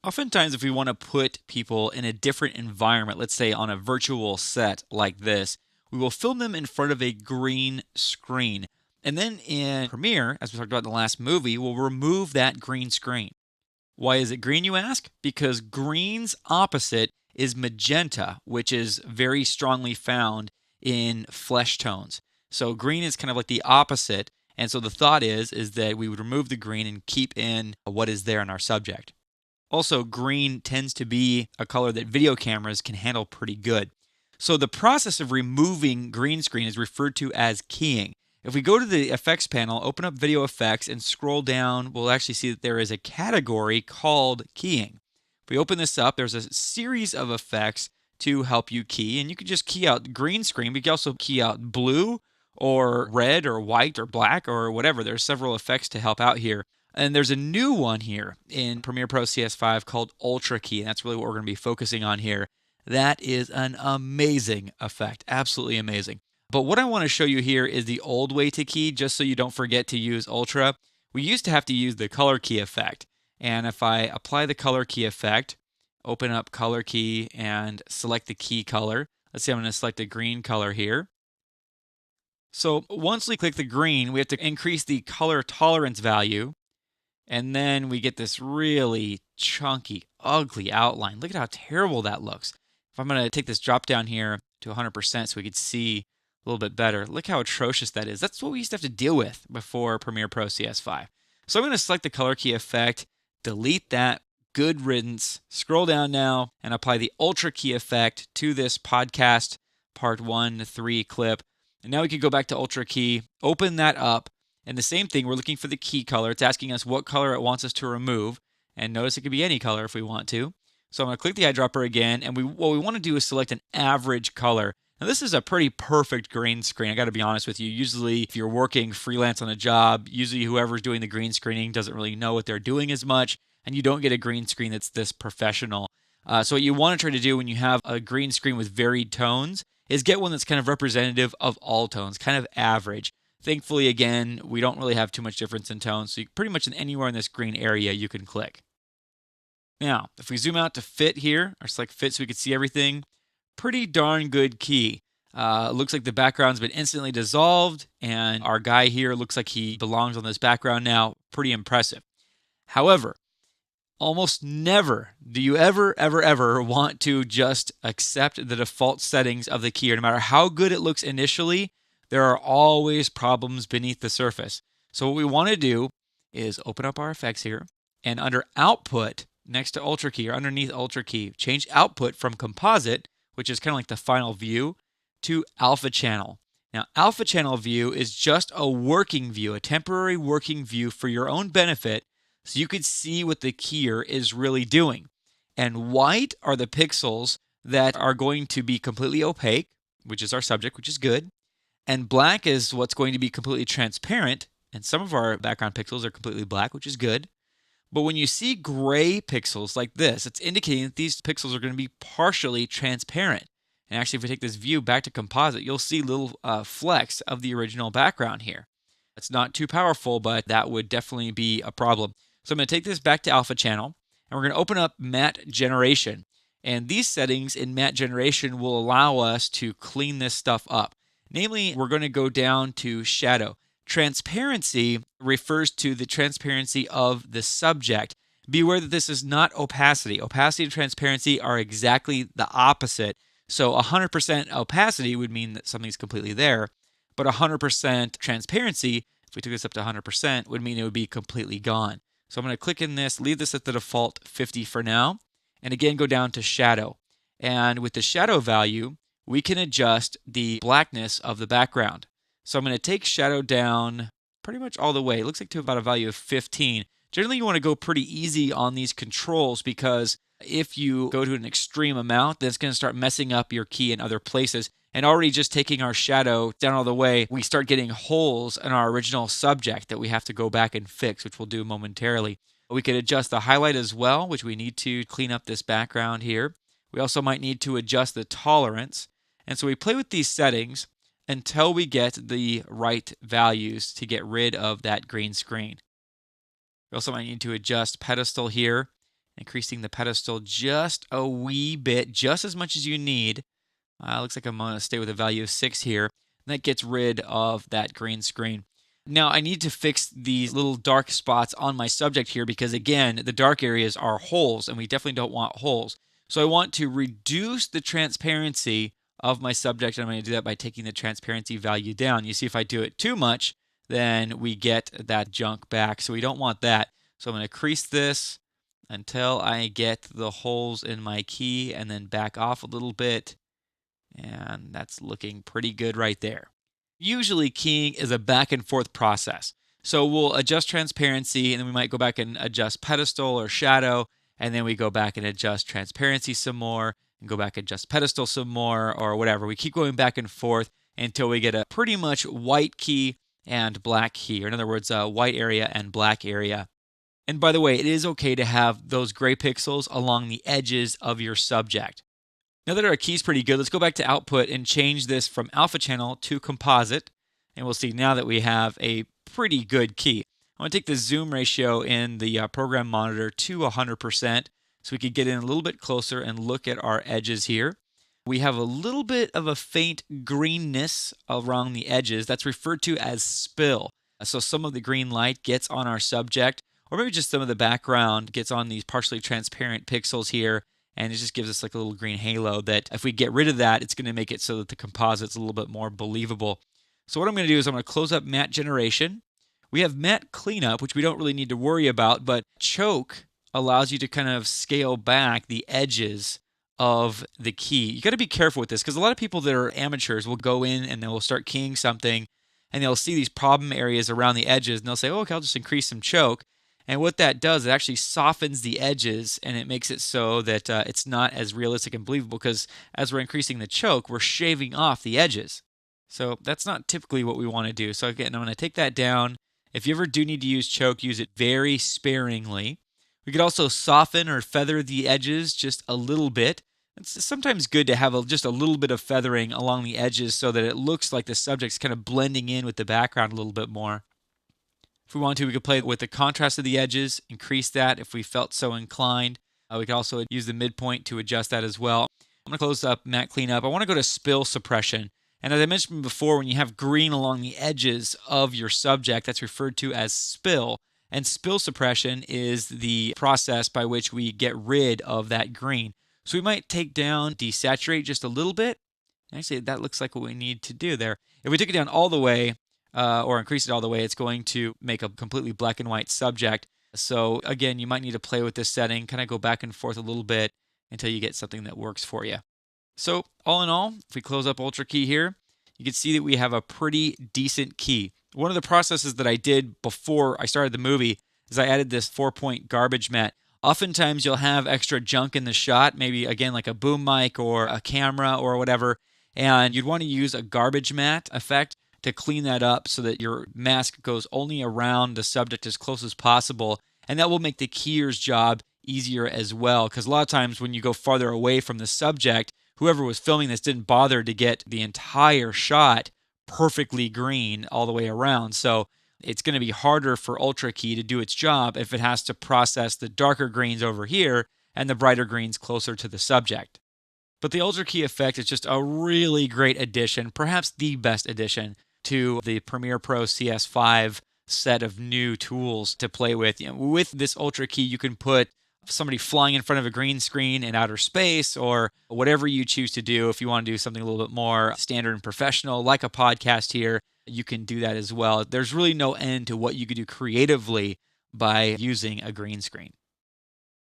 Oftentimes, if we want to put people in a different environment, let's say on a virtual set like this, we will film them in front of a green screen. And then in Premiere, as we talked about in the last movie, we'll remove that green screen. Why is it green, you ask? Because green's opposite is magenta, which is very strongly found in flesh tones. So green is kind of like the opposite. And so the thought is that we would remove the green and keep in what is there in our subject. Also, green tends to be a color that video cameras can handle pretty good. So the process of removing green screen is referred to as keying. If we go to the effects panel, open up video effects and scroll down, we'll actually see that there is a category called keying. If we open this up, there's a series of effects to help you key, and you can just key out green screen, but you can also key out blue or red or white or black or whatever. There's several effects to help out here. And there's a new one here in Premiere Pro CS5 called Ultra Key, and that's really what we're going to be focusing on here. That is an amazing effect, absolutely amazing. But what I want to show you here is the old way to key, just so you don't forget to use Ultra. We used to have to use the color key effect. And if I apply the color key effect, open up color key and select the key color. Let's see, I'm going to select a green color here. So once we click the green, we have to increase the color tolerance value. And then we get this really chunky, ugly outline. Look at how terrible that looks. If I'm going to take this drop down here to 100% so we could see a little bit better, look how atrocious that is. That's what we used to have to deal with before Premiere Pro CS5. So I'm going to select the color key effect, delete that, good riddance, scroll down now, and apply the Ultra Key effect to this podcast part 1 to 3 clip. And now we can go back to Ultra Key, open that up, and the same thing, we're looking for the key color. It's asking us what color it wants us to remove. And notice it could be any color if we want to. So I'm going to click the eyedropper again. And what we want to do is select an average color. Now this is a pretty perfect green screen. I got to be honest with you. Usually if you're working freelance on a job, usually whoever's doing the green screening doesn't really know what they're doing as much. And you don't get a green screen that's this professional. So what you want to try to do when you have a green screen with varied tones is get one that's kind of representative of all tones, kind of average. Thankfully, again, we don't really have too much difference in tone, so pretty much anywhere in this green area you can click. Now, if we zoom out to fit here, or select fit so we can see everything, pretty darn good key. Looks like the background's been instantly dissolved, and our guy here looks like he belongs on this background now. Pretty impressive. However, almost never do you ever want to just accept the default settings of the keyer. No matter how good it looks initially, there are always problems beneath the surface. So what we want to do is open up our effects here, and under Output, next to Ultra Key or underneath Ultra Key, change Output from Composite, which is kind of like the final view, to Alpha Channel. Now, Alpha Channel view is just a working view, a temporary working view for your own benefit, so you could see what the keyer is really doing. And white are the pixels that are going to be completely opaque, which is our subject, which is good. And black is what's going to be completely transparent, and some of our background pixels are completely black, which is good. But when you see gray pixels like this, it's indicating that these pixels are going to be partially transparent. And actually, if we take this view back to composite, you'll see little flecks of the original background here. It's not too powerful, but that would definitely be a problem. So I'm going to take this back to Alpha Channel, and we're going to open up Matte Generation. And these settings in Matte Generation will allow us to clean this stuff up. Namely, we're going to go down to shadow. Transparency refers to the transparency of the subject. Be aware that this is not opacity. Opacity and transparency are exactly the opposite. So 100% opacity would mean that something's completely there, but 100% transparency, if we took this up to 100%, would mean it would be completely gone. So I'm going to click in this, leave this at the default 50 for now, and again go down to shadow. And with the shadow value, we can adjust the blackness of the background. So I'm going to take shadow down pretty much all the way. It looks like to about a value of 15. Generally, you want to go pretty easy on these controls because if you go to an extreme amount, then it's going to start messing up your key in other places. And already just taking our shadow down all the way, we start getting holes in our original subject that we have to go back and fix, which we'll do momentarily. We could adjust the highlight as well, which we need to clean up this background here. We also might need to adjust the tolerance. And so we play with these settings until we get the right values to get rid of that green screen. We also might need to adjust pedestal here increasing the pedestal just a wee bit, just as much as you need. Looks like I'm going to stay with a value of 6 here. And that gets rid of that green screen. Now, I need to fix these little dark spots on my subject here because, again, the dark areas are holes, and we definitely don't want holes. So I want to reduce the transparency of my subject, and I'm going to do that by taking the transparency value down. You see, if I do it too much, then we get that junk back. So we don't want that. So I'm going to crease this until I get the holes in my key and then back off a little bit. And that's looking pretty good right there. Usually keying is a back and forth process. So we'll adjust transparency, and then we might go back and adjust pedestal or shadow, and then we go back and adjust transparency some more, and go back and adjust pedestal some more, or whatever. We keep going back and forth until we get a pretty much white key and black key, or in other words, a white area and black area. And by the way, it is okay to have those gray pixels along the edges of your subject. Now that our key's pretty good, let's go back to output and change this from alpha channel to composite. And we'll see now that we have a pretty good key. I want to take the zoom ratio in the program monitor to 100% so we could get in a little bit closer and look at our edges here. We have a little bit of a faint greenness around the edges. That's referred to as spill. So some of the green light gets on our subject, or maybe just some of the background gets on these partially transparent pixels here. And it just gives us like a little green halo that if we get rid of that, it's going to make it so that the composite's a little bit more believable. So what I'm going to do is I'm going to close up matte generation. We have matte cleanup, which we don't really need to worry about, but choke allows you to kind of scale back the edges of the key. You got to be careful with this because a lot of people that are amateurs will go in and they'll start keying something and they'll see these problem areas around the edges and they'll say, oh, okay, I'll just increase some choke. And what that does, it actually softens the edges and it makes it so that it's not as realistic and believable because as we're increasing the choke, we're shaving off the edges. So that's not typically what we want to do. So again, I'm going to take that down. If you ever do need to use choke, use it very sparingly. We could also soften or feather the edges just a little bit. It's sometimes good to have just a little bit of feathering along the edges so that it looks like the subject's kind of blending in with the background a little bit more. If we want to, we could play with the contrast of the edges, increase that if we felt so inclined. We could also use the midpoint to adjust that as well. I'm going to close up matte cleanup. I want to go to spill suppression. And as I mentioned before, when you have green along the edges of your subject, that's referred to as spill. And spill suppression is the process by which we get rid of that green. So we might take down, desaturate just a little bit. Actually, that looks like what we need to do there. If we took it down all the way, or increase it all the way, it's going to make a completely black and white subject. So again, you might need to play with this setting, kind of go back and forth a little bit until you get something that works for you. So all in all, if we close up Ultra Key here, you can see that we have a pretty decent key. One of the processes that I did before I started the movie is I added this 4-point garbage mat. Oftentimes you'll have extra junk in the shot, maybe again like a boom mic or a camera or whatever, and you'd want to use a garbage mat effect to clean that up so that your mask goes only around the subject as close as possible. And that will make the keyer's job easier as well. Because a lot of times when you go farther away from the subject, whoever was filming this didn't bother to get the entire shot perfectly green all the way around. So it's going to be harder for Ultra Key to do its job if it has to process the darker greens over here and the brighter greens closer to the subject. But the Ultra Key effect is just a really great addition, perhaps the best addition to the Premiere Pro CS5 set of new tools to play with. With this Ultra Key, you can put somebody flying in front of a green screen in outer space or whatever you choose to do. If you want to do something a little bit more standard and professional, like a podcast here, you can do that as well. There's really no end to what you could do creatively by using a green screen.